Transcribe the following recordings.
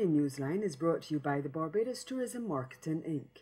Caribbean Newsline is brought to you by the Barbados Tourism Marketing, Inc.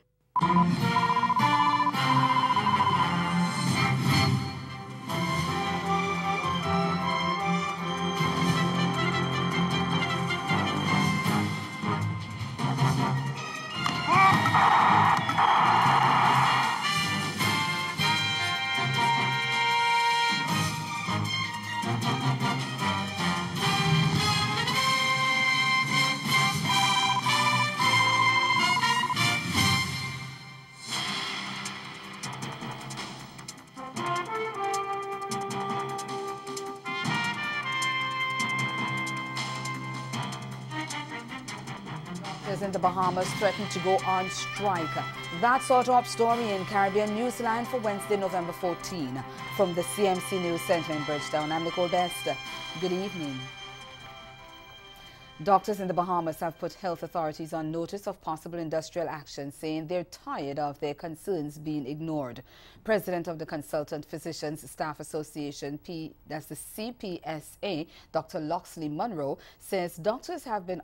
In the Bahamas threatened to go on strike. That's our top story in Caribbean Newsline for Wednesday, November 14. From the CMC News Center in Bridgetown, I'm Nicole Best. Good evening. Doctors in the Bahamas have put health authorities on notice of possible industrial action, saying they're tired of their concerns being ignored. President of the Consultant Physicians Staff Association, that's the CPSA, Dr. Loxley Munro, says doctors have been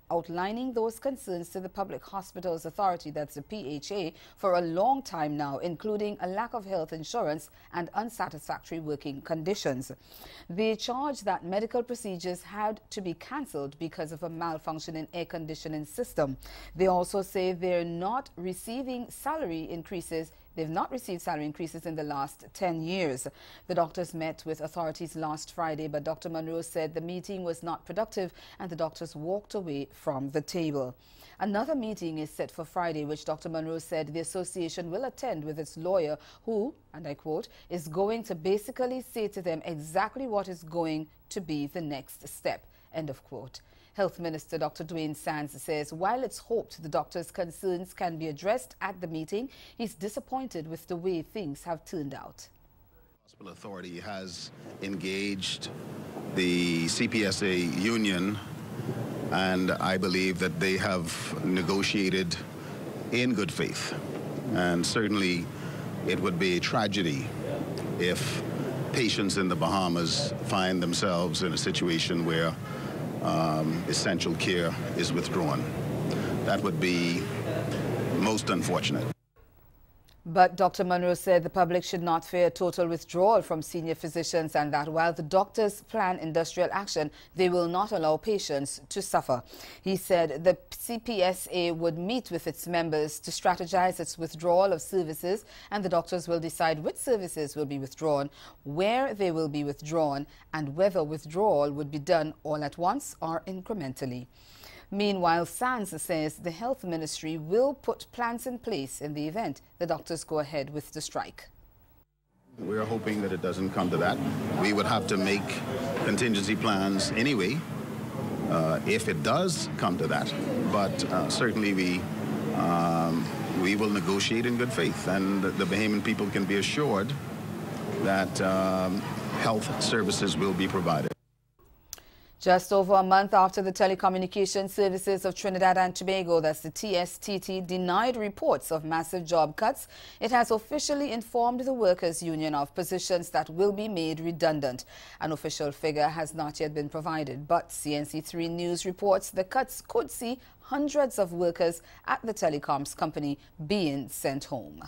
outlining those concerns to the Public Hospitals Authority, that's the PHA, for a long time now, including a lack of health insurance and unsatisfactory working conditions. They charge that medical procedures had to be cancelled because of a malfunctioning air conditioning system. They also say they're not receiving salary increases. They've not received salary increases in the last 10 years. The doctors met with authorities last Friday, but Dr. Munro said the meeting was not productive and the doctors walked away from the table. Another meeting is set for Friday, which Dr. Munro said the association will attend with its lawyer who, and I quote, is going to basically say to them exactly what is going to be the next step, end of quote. Health Minister Dr. Dwayne Sands says while it's hoped the doctors' concerns can be addressed at the meeting, he's disappointed with the way things have turned out. The Hospital Authority has engaged the CPSA union, and I believe that they have negotiated in good faith. And certainly it would be a tragedy if patients in the Bahamas find themselves in a situation where essential care is withdrawn. That would be most unfortunate. But Dr. Munro said the public should not fear total withdrawal from senior physicians and that while the doctors plan industrial action, they will not allow patients to suffer. He said the CPSA would meet with its members to strategize its withdrawal of services, and the doctors will decide which services will be withdrawn, where they will be withdrawn, and whether withdrawal would be done all at once or incrementally. Meanwhile, Sands says the health ministry will put plans in place in the event the doctors go ahead with the strike. We're hoping that it doesn't come to that. We would have to make contingency plans anyway if it does come to that. But certainly we will negotiate in good faith, and the Bahamian people can be assured that health services will be provided. Just over a month after the Telecommunication Services of Trinidad and Tobago, that's the TSTT, denied reports of massive job cuts, it has officially informed the workers' union of positions that will be made redundant. An official figure has not yet been provided, but CNC3 News reports the cuts could see hundreds of workers at the telecoms company being sent home.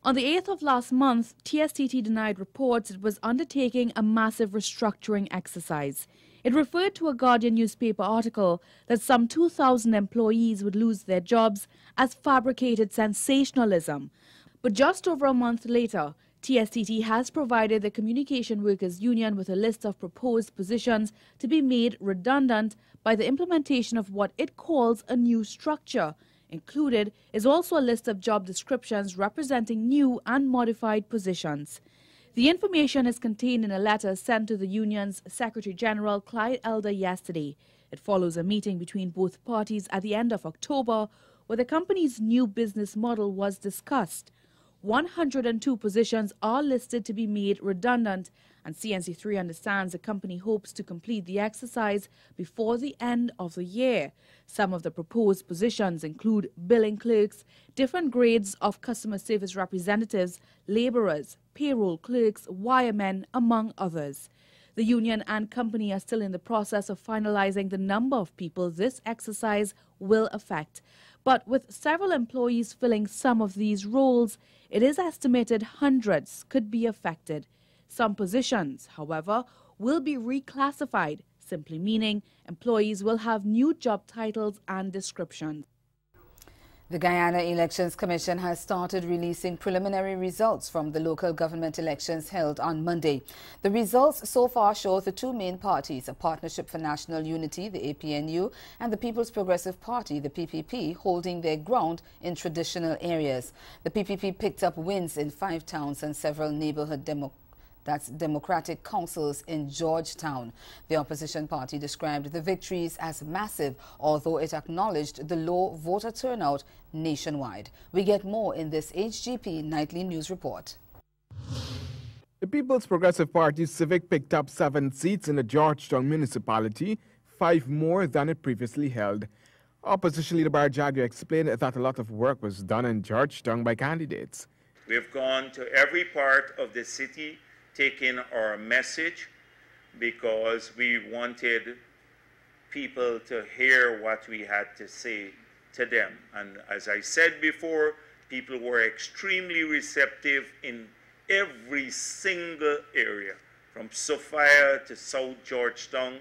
On the 8th of last month, TSTT denied reports it was undertaking a massive restructuring exercise. It referred to a Guardian newspaper article that some 2,000 employees would lose their jobs as fabricated sensationalism. But just over a month later, TSTT has provided the Communication Workers Union with a list of proposed positions to be made redundant by the implementation of what it calls a new structure. Included is also a list of job descriptions representing new and modified positions. The information is contained in a letter sent to the union's Secretary General Clyde Elder yesterday. It follows a meeting between both parties at the end of October where the company's new business model was discussed. 102 positions are listed to be made redundant, and CNC3 understands the company hopes to complete the exercise before the end of the year. Some of the proposed positions include billing clerks, different grades of customer service representatives, laborers, payroll clerks, wiremen, among others. The union and company are still in the process of finalizing the number of people this exercise will affect. But with several employees filling some of these roles, it is estimated hundreds could be affected. Some positions, however, will be reclassified, simply meaning employees will have new job titles and descriptions. The Guyana Elections Commission has started releasing preliminary results from the local government elections held on Monday. The results so far show the two main parties, a Partnership for National Unity, the APNU, and the People's Progressive Party, the PPP, holding their ground in traditional areas. The PPP picked up wins in 5 towns and several neighborhood democratic councils in Georgetown. The opposition party described the victories as massive, although it acknowledged the low voter turnout nationwide. We get more in this HGP Nightly News report. The People's Progressive Party Civic picked up 7 seats in the Georgetown municipality, 5 more than it previously held. Opposition leader Barbados explained that a lot of work was done in Georgetown by candidates. We've gone to every part of the city, taking our message, because we wanted people to hear what we had to say to them. And as I said before, people were extremely receptive in every single area, from Sophia to South Georgetown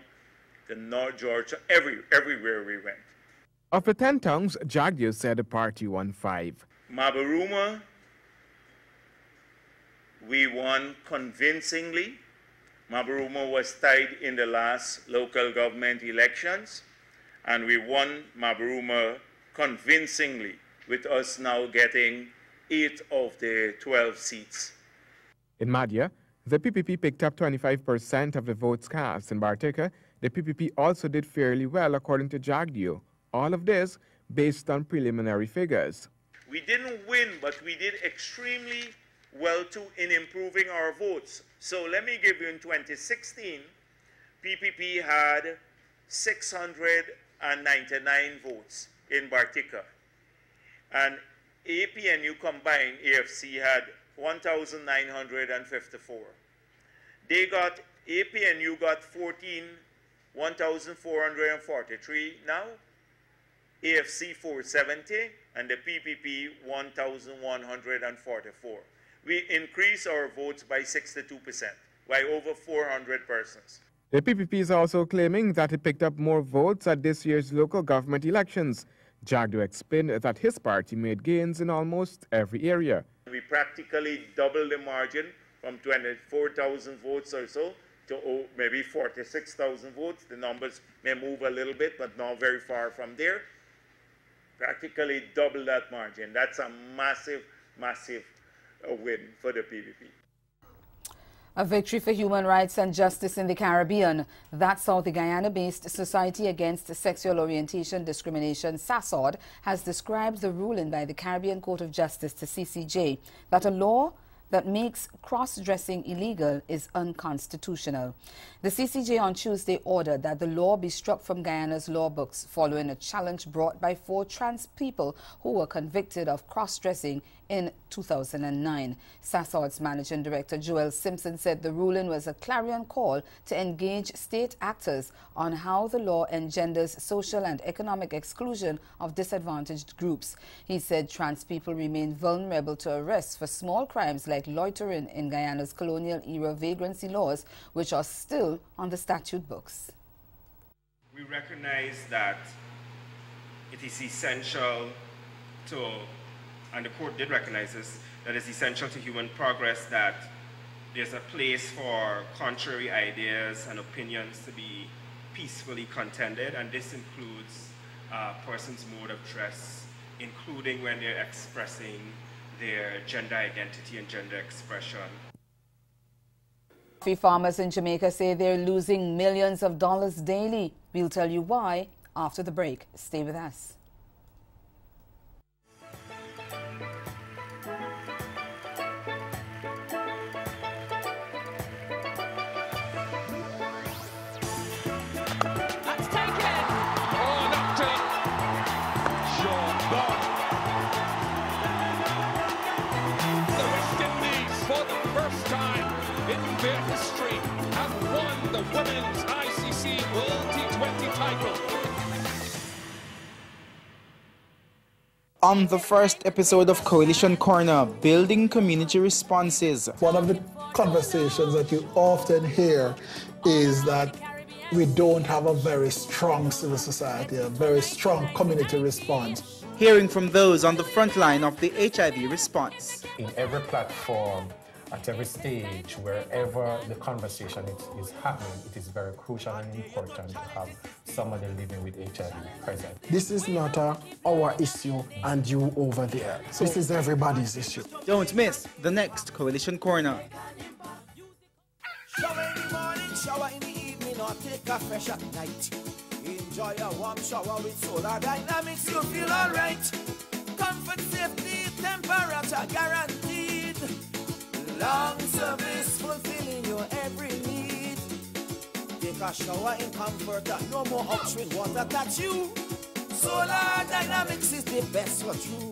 to North Georgetown, everywhere we went. Of the 10 towns, Jagdio said the party won 5. Mabaruma, we won convincingly. Mabaruma was tied in the last local government elections, and we won Mabaruma convincingly, with us now getting 8 of the 12 seats. In Madhya, the PPP picked up 25% of the votes cast. In Bartica, the PPP also did fairly well, according to Jagdio. All of this based on preliminary figures. We didn't win, but we did extremely well too in improving our votes. So let me give you, in 2016, PPP had 699 votes in Bartica. And APNU combined, AFC, had 1,954. APNU got 1,443 now, AFC 470, and the PPP 1,144. We increased our votes by 62%, by over 400 persons. The PPP is also claiming that it picked up more votes at this year's local government elections. Jagdo explained that his party made gains in almost every area. We practically doubled the margin from 24,000 votes or so to maybe 46,000 votes. The numbers may move a little bit, but not very far from there. Practically double that margin. That's a massive, massive win for the PPP. A victory for human rights and justice in the Caribbean. That's how the Guyana-based Society Against Sexual Orientation Discrimination, SASOD, has described the ruling by the Caribbean Court of Justice to CCJ that a law that makes cross-dressing illegal is unconstitutional. The CCJ on Tuesday ordered that the law be struck from Guyana's law books following a challenge brought by 4 trans people who were convicted of cross-dressing in 2009. SASOD's managing director Joel Simpson said the ruling was a clarion call to engage state actors on how the law engenders social and economic exclusion of disadvantaged groups. He said trans people remain vulnerable to arrest for small crimes like loitering in Guyana's colonial-era vagrancy laws, which are still on the statute books. We recognize that it is essential to, and the court did recognize this, that it's essential to human progress that there's a place for contrary ideas and opinions to be peacefully contended, and this includes a person's mode of dress, including when they're expressing their gender identity and gender expression. Coffee farmers in Jamaica say they're losing millions of dollars daily. We'll tell you why after the break. Stay with us. Let's take it! Oh, knocked it! Sean Bond. The West Indies, for the first time in their history, have won On the first episode of Coalition Corner, Building Community Responses. One of the conversations that you often hear is that we don't have a very strong civil society, a very strong community response. Hearing from those on the front line of the HIV response. In every platform, at every stage, wherever the conversation is happening, it is very crucial and important to have somebody living with HIV present. This is not our issue and you over there. So this is everybody's issue. Don't miss the next Coalition Corner. Shower in the morning, shower in the evening, or take a fresh at night. Enjoy a warm shower with Solar Dynamics, you feel alright. Comfort, safety, temperature guaranteed. Long service, fulfilling your every need. Take a shower in comfort and no more upstream water touch you. Solar Dynamics is the best for you.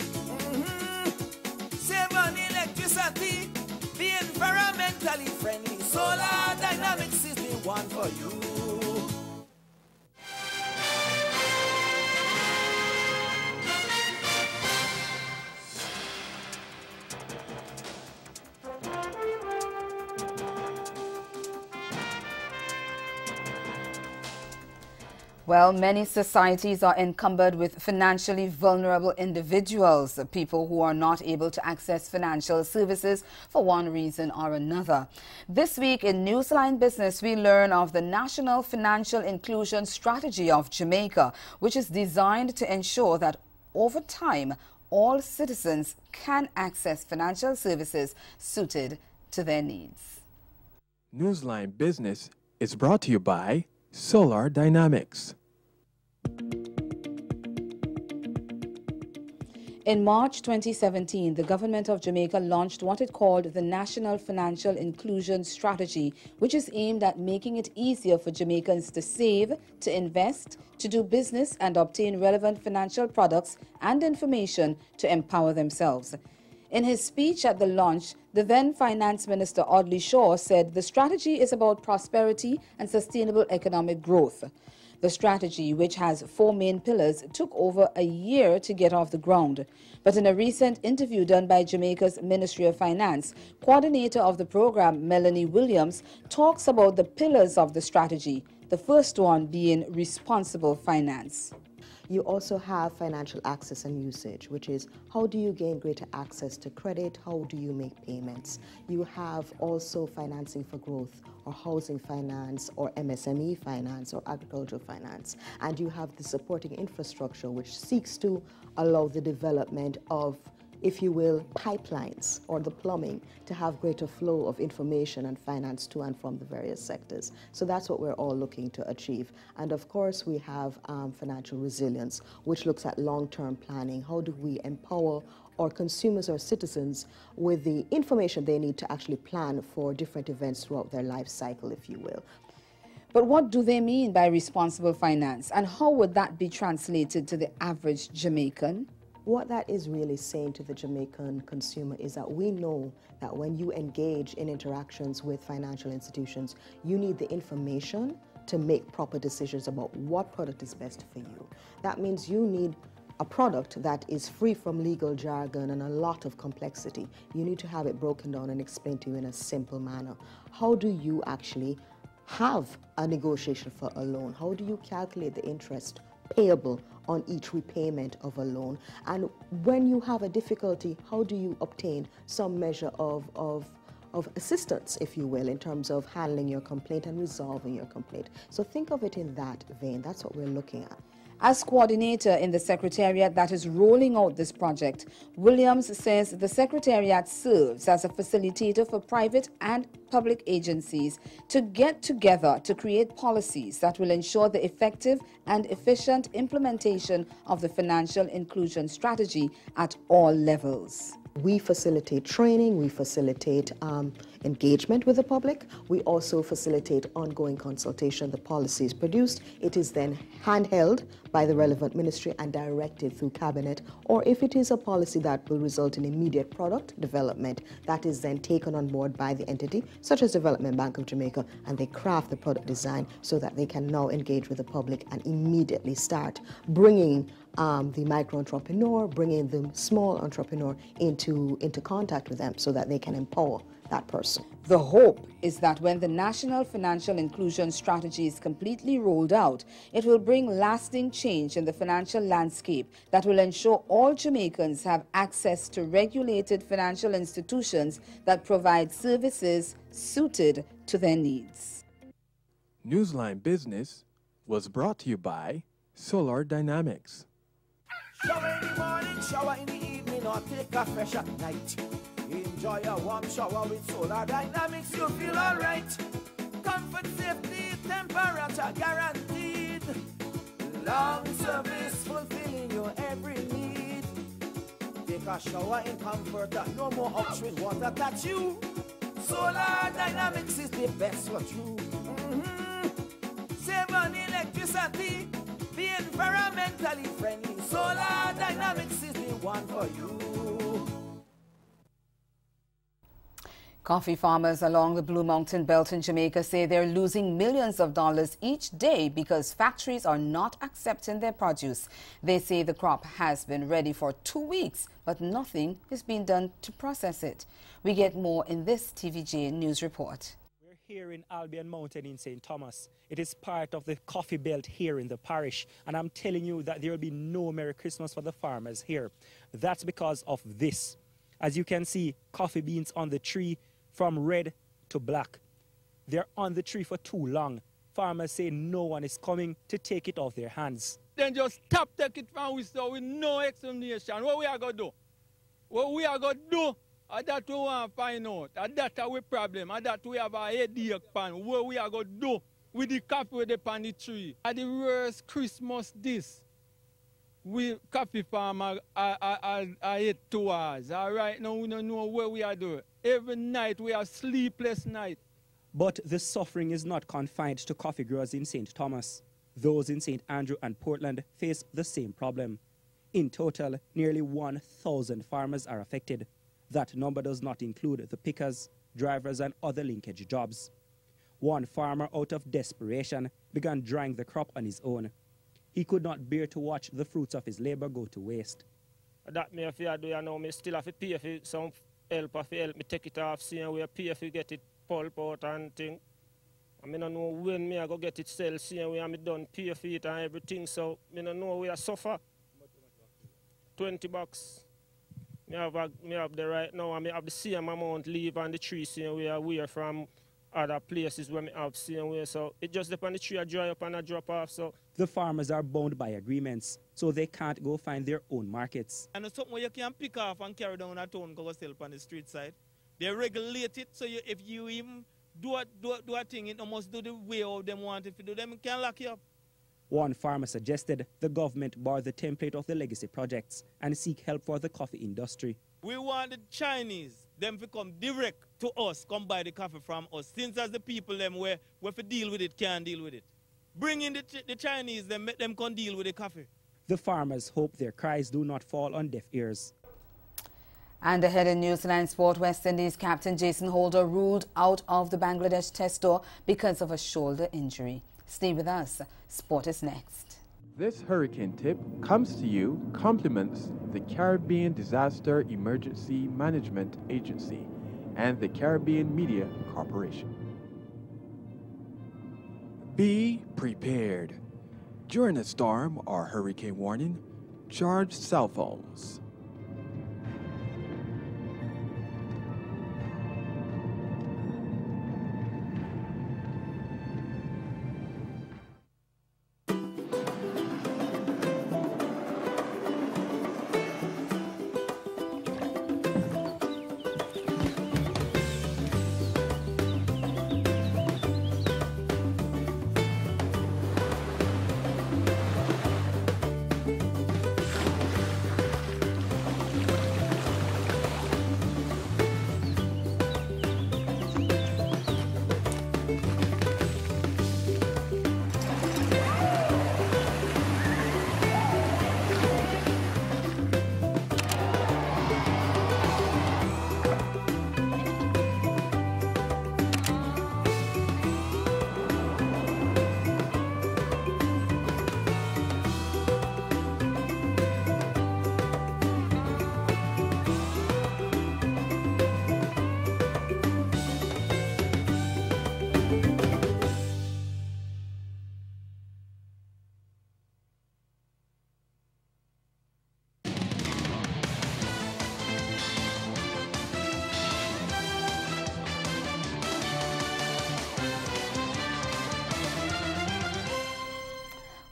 Save on electricity, be environmentally friendly. Solar Dynamics is the one for you. Well, many societies are encumbered with financially vulnerable individuals, people who are not able to access financial services for one reason or another. This week in Newsline Business, we learn of the National Financial Inclusion Strategy of Jamaica, which is designed to ensure that over time, all citizens can access financial services suited to their needs. Newsline Business is brought to you by Solar Dynamics. In March 2017, the government of Jamaica launched what it called the National Financial Inclusion Strategy, which is aimed at making it easier for Jamaicans to save, to invest, to do business and obtain relevant financial products and information to empower themselves. In his speech at the launch, the then Finance Minister Audley Shaw said the strategy is about prosperity and sustainable economic growth. The strategy, which has 4 main pillars, took over a year to get off the ground. But in a recent interview done by Jamaica's Ministry of Finance, coordinator of the program, Melanie Williams, talks about the pillars of the strategy, the first one being responsible finance. You also have financial access and usage, which is how do you gain greater access to credit, how do you make payments. You have also financing for growth, or housing finance, or MSME finance, or agricultural finance. And you have the supporting infrastructure, which seeks to allow the development of, if you will, pipelines or the plumbing to have greater flow of information and finance to and from the various sectors. So that's what we're all looking to achieve. And of course, we have financial resilience, which looks at long-term planning. How do we empower our consumers or citizens with the information they need to actually plan for different events throughout their life cycle, if you will. But what do they mean by responsible finance, and how would that be translated to the average Jamaican? What that is really saying to the Jamaican consumer is that we know that when you engage in interactions with financial institutions, you need the information to make proper decisions about what product is best for you. That means you need a product that is free from legal jargon and a lot of complexity. You need to have it broken down and explained to you in a simple manner. How do you actually have a negotiation for a loan? How do you calculate the interest payable on each repayment of a loan? And when you have a difficulty, how do you obtain some measure of assistance, if you will, in terms of handling your complaint and resolving your complaint? So think of it in that vein. That's what we're looking at. As coordinator in the Secretariat that is rolling out this project, Williams says the Secretariat serves as a facilitator for private and public agencies to get together to create policies that will ensure the effective and efficient implementation of the financial inclusion strategy at all levels. We facilitate training, we facilitate engagement with the public. We also facilitate ongoing consultation. The policy is produced. It is then handheld by the relevant ministry and directed through cabinet. Or if it is a policy that will result in immediate product development, that is then taken on board by the entity, such as Development Bank of Jamaica, and they craft the product design so that they can now engage with the public and immediately start bringing the micro-entrepreneur, bringing the small entrepreneur into contact with them so that they can empower that person. The hope is that when the National Financial Inclusion Strategy is completely rolled out, it will bring lasting change in the financial landscape that will ensure all Jamaicans have access to regulated financial institutions that provide services suited to their needs. Newsline Business was brought to you by Solar Dynamics. Shower in the morning, shower in the evening, or take a fresh at night. Enjoy a warm shower with Solar Dynamics, you feel alright. Comfort, safety, temperature guaranteed. Long service fulfilling your every need. Take a shower in comfort, no more upstream water touch you. Solar Dynamics is the best for you. Save on electricity, be environmentally friendly. Solar Dynamics is the one for you. Coffee farmers along the Blue Mountain Belt in Jamaica say they're losing millions of dollars each day because factories are not accepting their produce. They say the crop has been ready for 2 weeks, but nothing is being done to process it. We get more in this TVJ News report. We're here in Albion Mountain in St. Thomas. It is part of the coffee belt here in the parish, and I'm telling you that there will be no Merry Christmas for the farmers here. That's because of this. As you can see, coffee beans on the tree from red to black. They're on the tree for too long. Farmers say no one is coming to take it off their hands. Then just stop take it from we so with no explanation. What we are going to do? What we are going to do? That we want to find out. That's our problem. That we have a headache pan. What we are going to do with the coffee with the on the tree? At the worst Christmas this. We coffee farmer are 2 hours. All right, now we don't know what we are doing. Every night we have sleepless night. But the suffering is not confined to coffee growers in St. Thomas. Those in St. Andrew and Portland face the same problem. In total, nearly 1,000 farmers are affected. That number does not include the pickers, drivers, and other linkage jobs. One farmer, out of desperation, began drying the crop on his own. He could not bear to watch the fruits of his labor go to waste. That me if you do, you know, me still have to pay for some help if you help me take it off, see we pay if you get it pulp out and thing. I don't know when me I go get it sell, see we am done pay for it and everything, so I don't know we are suffer. $20. Me have the right now, and me have the same amount leave on the tree, see we are away from other places where me have seen way, so it just depends on the tree I dry up and I drop off. So the farmers are bound by agreements, so they can't go find their own markets. And it's something where you can pick off and carry down a town, go sell on the street side. They regulate it, so if you even do a thing, it must do the way of them want. If you do them, it can lock you up. One farmer suggested the government borrow the template of the legacy projects and seek help for the coffee industry. We want the Chinese, them to come direct to us, come buy the coffee from us. Since as the people them where to deal with it, can't deal with it. Bring in the Chinese, them make them can deal with the coffee. The farmers hope their cries do not fall on deaf ears. And ahead in Newsline Sport, West Indies captain Jason Holder ruled out of the Bangladesh test tour because of a shoulder injury. Stay with us. Sport is next. This hurricane tip comes to you compliments the Caribbean Disaster Emergency Management Agency and the Caribbean Media Corporation. Be prepared. During a storm or hurricane warning, charge cell phones.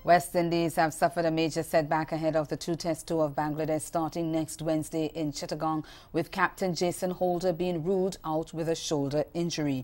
West Indies have suffered a major setback ahead of the two-test tour of Bangladesh starting next Wednesday in Chittagong, with captain Jason Holder being ruled out with a shoulder injury.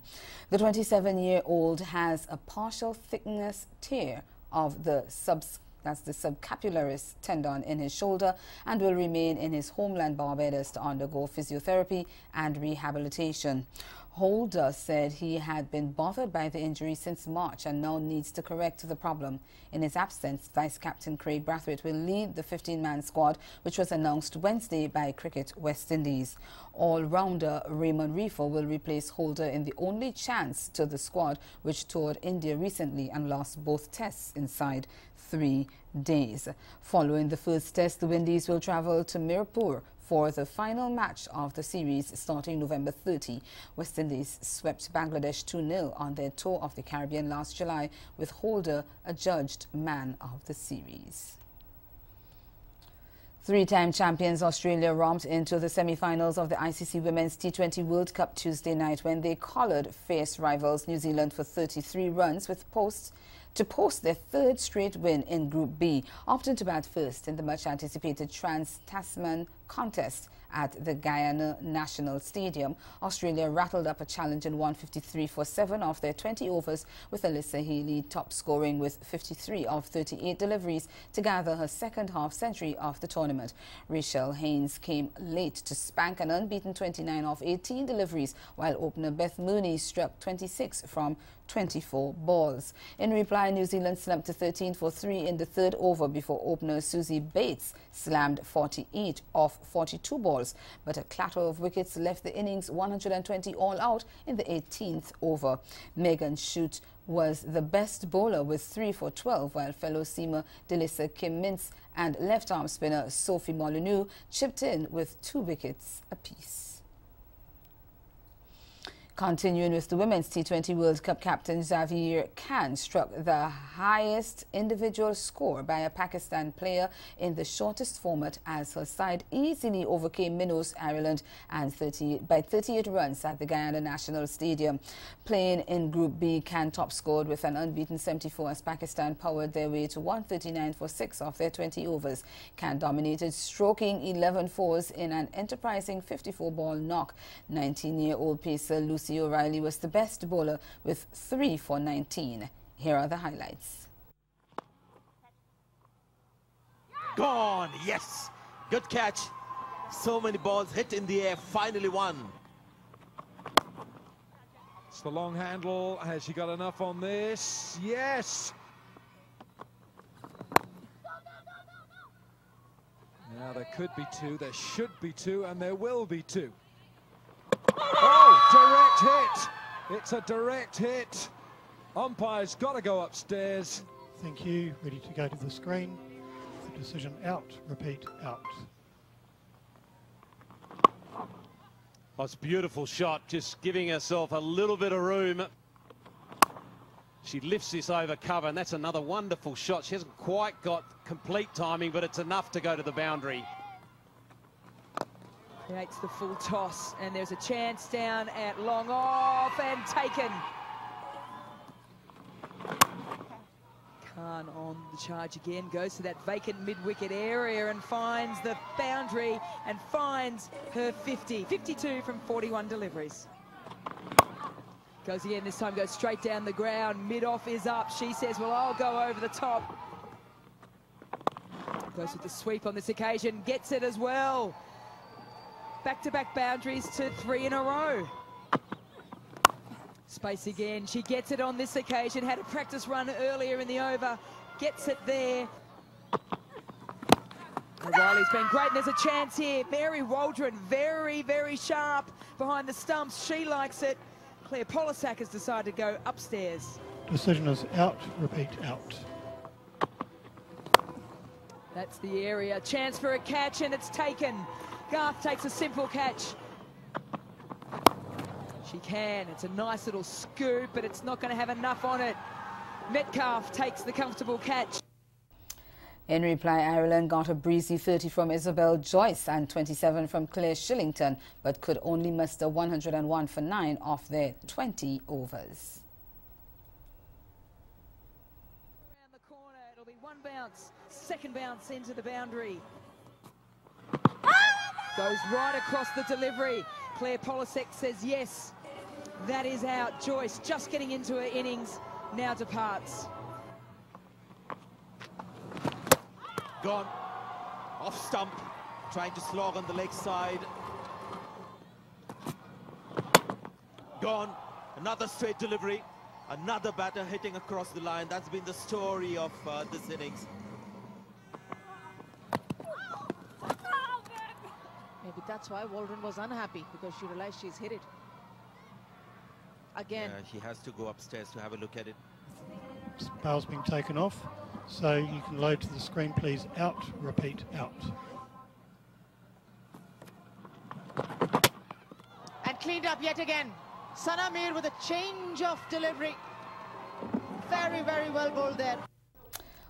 The 27-year-old has a partial thickness tear of the subscapularis tendon in his shoulder and will remain in his homeland Barbados to undergo physiotherapy and rehabilitation. Holder said he had been bothered by the injury since March and now needs to correct the problem. In his absence, Vice Captain Craig Brathwaite will lead the 15-man squad, which was announced Wednesday by Cricket West Indies. All-rounder Raymond Reefer will replace Holder in the only chance to the squad, which toured India recently and lost both tests inside 3 days. Following the first test, the Windies will travel to Mirpur for the final match of the series starting November 30. West Indies swept Bangladesh 2-0 on their tour of the Caribbean last July, with Holder adjudged man of the series. Three-time champions Australia romped into the semi-finals of the ICC Women's T20 World Cup Tuesday night when they collared fierce rivals New Zealand for 33 runs to post their third straight win in Group B, opting to bat first in the much-anticipated Trans-Tasman contest at the Guyana National Stadium. Australia rattled up a challenge in 153 for 7 of their 20 overs, with Alyssa Healy top scoring with 53 of 38 deliveries to gather her second half century of the tournament. Rachel Haynes came late to spank an unbeaten 29 of 18 deliveries, while opener Beth Mooney struck 26 from 24 balls. In reply, New Zealand slumped to 13 for 3 in the third over before opener Susie Bates slammed 48 of 42 balls, but a clatter of wickets left the innings 120 all out in the 18th over. Megan Shute was the best bowler with 3 for 12, while fellow seamer Delissa Kim Mintz and left-arm spinner Sophie Molyneux chipped in with 2 wickets apiece. Continuing with the Women's T20 World Cup, captain Xavier Khan struck the highest individual score by a Pakistan player in the shortest format as her side easily overcame Minnows Ireland by 38 runs at the Guyana National Stadium. Playing in Group B, Khan top scored with an unbeaten 74 as Pakistan powered their way to 139 for 6 of their 20 overs. Khan dominated, stroking 11 fours in an enterprising 54-ball knock. 19-year-old pacer Lucy O'Reilly was the best bowler with 3 for 19. Here are the highlights. Gone, yes. Good catch. So many balls hit in the air, finally one. It's the long handle. Has she got enough on this? Yes. Now there could be 2, there should be 2, and there will be 2. Oh, direct hit. It's a direct hit. Umpire's got to go upstairs. Thank you. Ready to go to the screen. The decision out. Repeat, out. Oh, it's a beautiful shot, just giving herself a little bit of room. She lifts this over cover, and that's another wonderful shot. She hasn't quite got complete timing, but it's enough to go to the boundary. Creates the full toss, and there's a chance down at long off and taken. Khan on the charge again, goes to that vacant mid-wicket area and finds the boundary and finds her 50. 52 from 41 deliveries. Goes again, this time goes straight down the ground. Mid-off is up. She says, well, I'll go over the top. Goes with the sweep on this occasion, gets it as well. Back-to-back boundaries to 3 in a row. Space again. She gets it on this occasion. Had a practice run earlier in the over. Gets it there. O'Reilly's been great, and there's a chance here. Mary Waldron, very, very sharp behind the stumps. She likes it. Claire Polisak has decided to go upstairs. Decision is out. Repeat, out. That's the area. Chance for a catch, and it's taken. Garth takes a simple catch. She can. It's a nice little scoop, but it's not going to have enough on it. Metcalf takes the comfortable catch. In reply, Ireland got a breezy 30 from Isabel Joyce and 27 from Claire Shillington, but could only muster 101 for 9 off their 20 overs. Around the corner, it'll be 1 bounce. Second bounce into the boundary. Goes right across the delivery. Claire Polisek says yes. That is out. Joyce just getting into her innings. Now departs. Gone. Off stump. Trying to slog on the leg side. Gone. Another straight delivery. Another batter hitting across the line. That's been the story of this innings. Maybe that's why Waldron was unhappy, because she realized she's hit it. Again. Yeah, she has to go upstairs to have a look at it. Power's been taken off, so you can load to the screen, please. Out, repeat, out. And cleaned up yet again. Sana Mir with a change of delivery. Very, very well bowled there.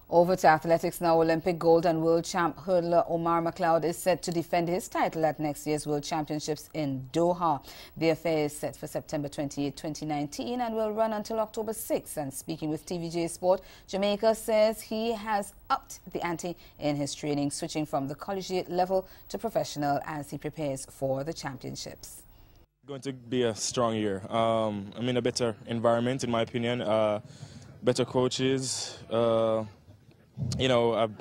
Over to athletics now. Olympic gold and world champ hurdler Omar McLeod is set to defend his title at next year's World Championships in Doha. The affair is set for September 28, 2019 and will run until October 6. And speaking with TVJ Sport, Jamaica says he has upped the ante in his training, switching from the collegiate level to professional as he prepares for the championships. Going to be a strong year. I'm in a better environment, in my opinion. Better coaches. You know, I've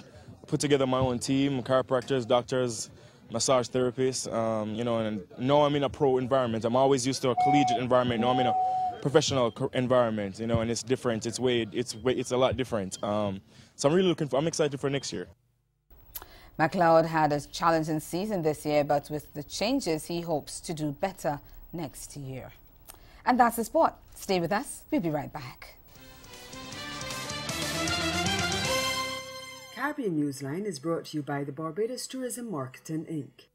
put together my own team, chiropractors, doctors, massage therapists, you know, and now I'm in a pro environment. I'm always used to a collegiate environment. Now I'm in a professional environment, you know, and it's different. It's a lot different. So I'm really I'm excited for next year. McLeod had a challenging season this year, but with the changes, he hopes to do better next year. And that's the sport. Stay with us. We'll be right back. Caribbean Newsline is brought to you by the Barbados Tourism Marketing, Inc.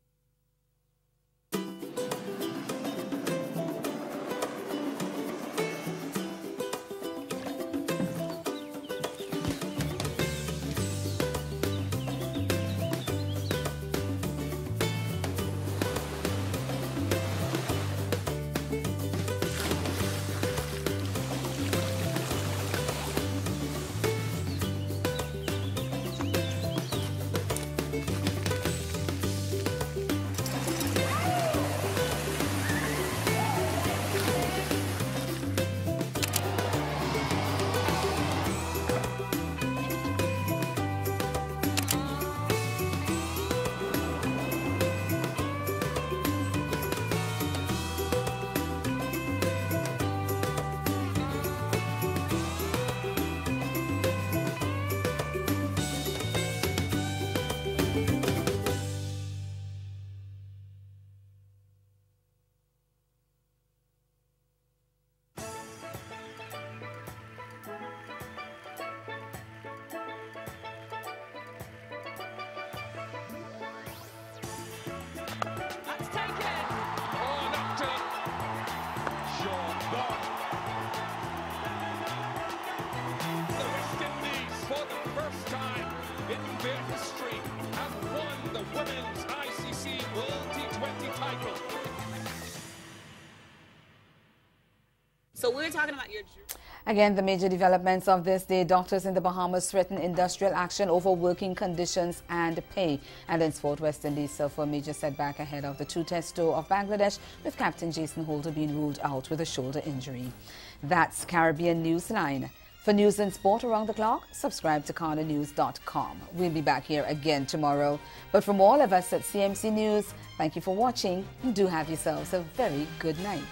So we're talking about your... Again, the major developments of this day: doctors in the Bahamas threaten industrial action over working conditions and pay. And in sport, West Indies suffer a major setback ahead of the two-test tour of Bangladesh, with captain Jason Holder being ruled out with a shoulder injury. That's Caribbean Newsline. For news and sport around the clock, subscribe to CarnaNews.com. We'll be back here again tomorrow. But from all of us at CMC News, thank you for watching and do have yourselves a very good night.